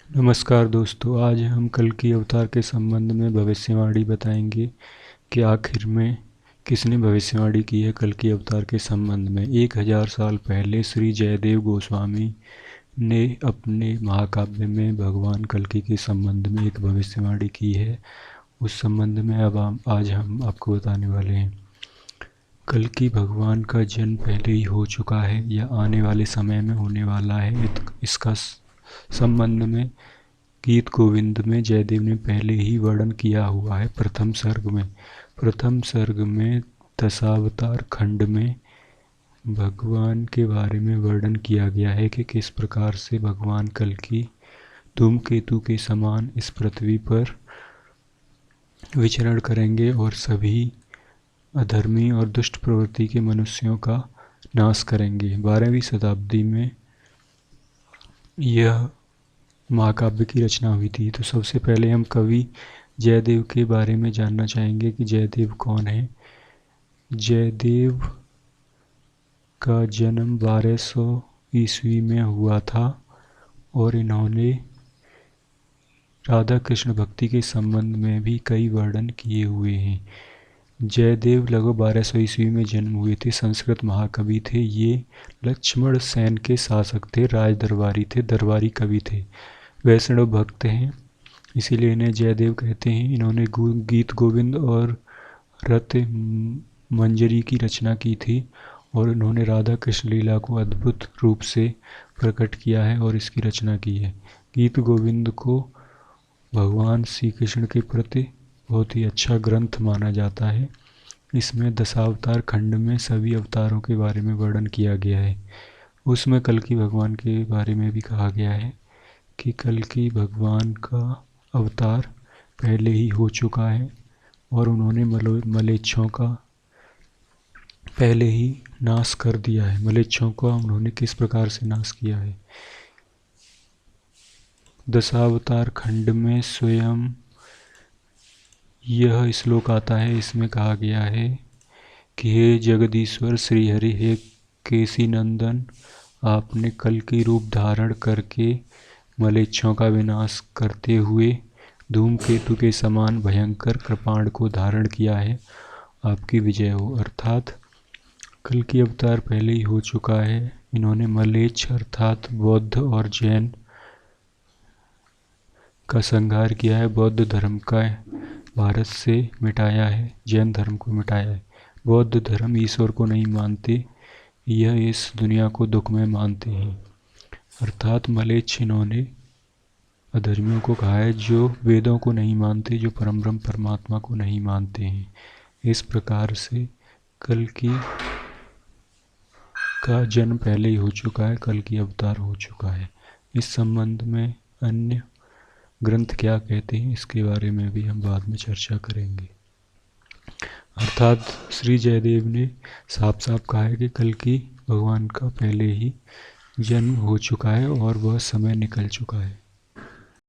नमस्कार दोस्तों, आज हम कल की अवतार के संबंध में भविष्यवाणी बताएंगे कि आखिर में किसने भविष्यवाणी की है कल की अवतार के संबंध में। 1000 साल पहले श्री जयदेव गोस्वामी ने अपने महाकाव्य में भगवान कल्कि के संबंध में एक भविष्यवाणी की है। उस संबंध में आज हम आपको बताने वाले हैं। कल्कि भगवान का जन्म पहले ही हो चुका है या आने वाले समय में होने वाला है। इसका संबंध में गीत गोविंद में जयदेव ने पहले ही वर्णन किया हुआ है। प्रथम सर्ग में दशावतार खंड में भगवान के बारे में वर्णन किया गया है कि किस प्रकार से भगवान कल्कि धूमकेतु के समान इस पृथ्वी पर विचरण करेंगे और सभी अधर्मी और दुष्ट प्रवृत्ति के मनुष्यों का नाश करेंगे। 12वीं शताब्दी में यह महाकाव्य की रचना हुई थी। तो सबसे पहले हम कवि जयदेव के बारे में जानना चाहेंगे कि जयदेव कौन है। जयदेव का जन्म 1200 ईस्वी में हुआ था और इन्होंने राधा कृष्ण भक्ति के संबंध में भी कई वर्णन किए हुए हैं। जयदेव लगभग 1200 ईस्वी में जन्म हुए थे। संस्कृत महाकवि थे। ये लक्ष्मण सेन के शासक थे, राज दरबारी थे, दरबारी कवि थे, वैष्णव भक्त हैं, इसीलिए इन्हें जयदेव कहते हैं। इन्होंने गीत गोविंद और रत मंजरी की रचना की थी और इन्होंने राधा कृष्ण लीला को अद्भुत रूप से प्रकट किया है और इसकी रचना की है। गीत गोविंद को भगवान श्री कृष्ण के प्रति बहुत ही अच्छा ग्रंथ माना जाता है। इसमें दशावतार खंड में सभी अवतारों के बारे में वर्णन किया गया है। उसमें कल्कि भगवान के बारे में भी कहा गया है कि कल्कि भगवान का अवतार पहले ही हो चुका है और उन्होंने मलेच्छों का पहले ही नाश कर दिया है। मलेच्छों का उन्होंने किस प्रकार से नाश किया है। दशावतार खंड में स्वयं यह श्लोक आता है। इसमें कहा गया है कि हे जगदीश्वर श्री हरि, हे केसी नंदन, आपने कल्कि रूप धारण करके मलेच्छों का विनाश करते हुए धूमकेतु के समान भयंकर कृपाण को धारण किया है। आपकी विजय हो। अर्थात कल्कि अवतार पहले ही हो चुका है। इन्होंने मलेच्छ अर्थात बौद्ध और जैन का संहार किया है। बौद्ध धर्म का भारत से मिटाया है, जैन धर्म को मिटाया है। बौद्ध धर्म ईश्वर को नहीं मानते, यह इस दुनिया को दुखमय मानते हैं। अर्थात मलेच्छ इन्होंने अधर्मियों को कहा है जो वेदों को नहीं मानते, जो परमब्रह्म परमात्मा को नहीं मानते हैं। इस प्रकार से कल्कि का जन्म पहले ही हो चुका है, कल्कि अवतार हो चुका है। इस संबंध में अन्य ग्रंथ क्या कहते हैं इसके बारे में भी हम बाद में चर्चा करेंगे। अर्थात श्री जयदेव ने साफ साफ कहा है कि कल्कि भगवान का पहले ही जन्म हो चुका है और वह समय निकल चुका है।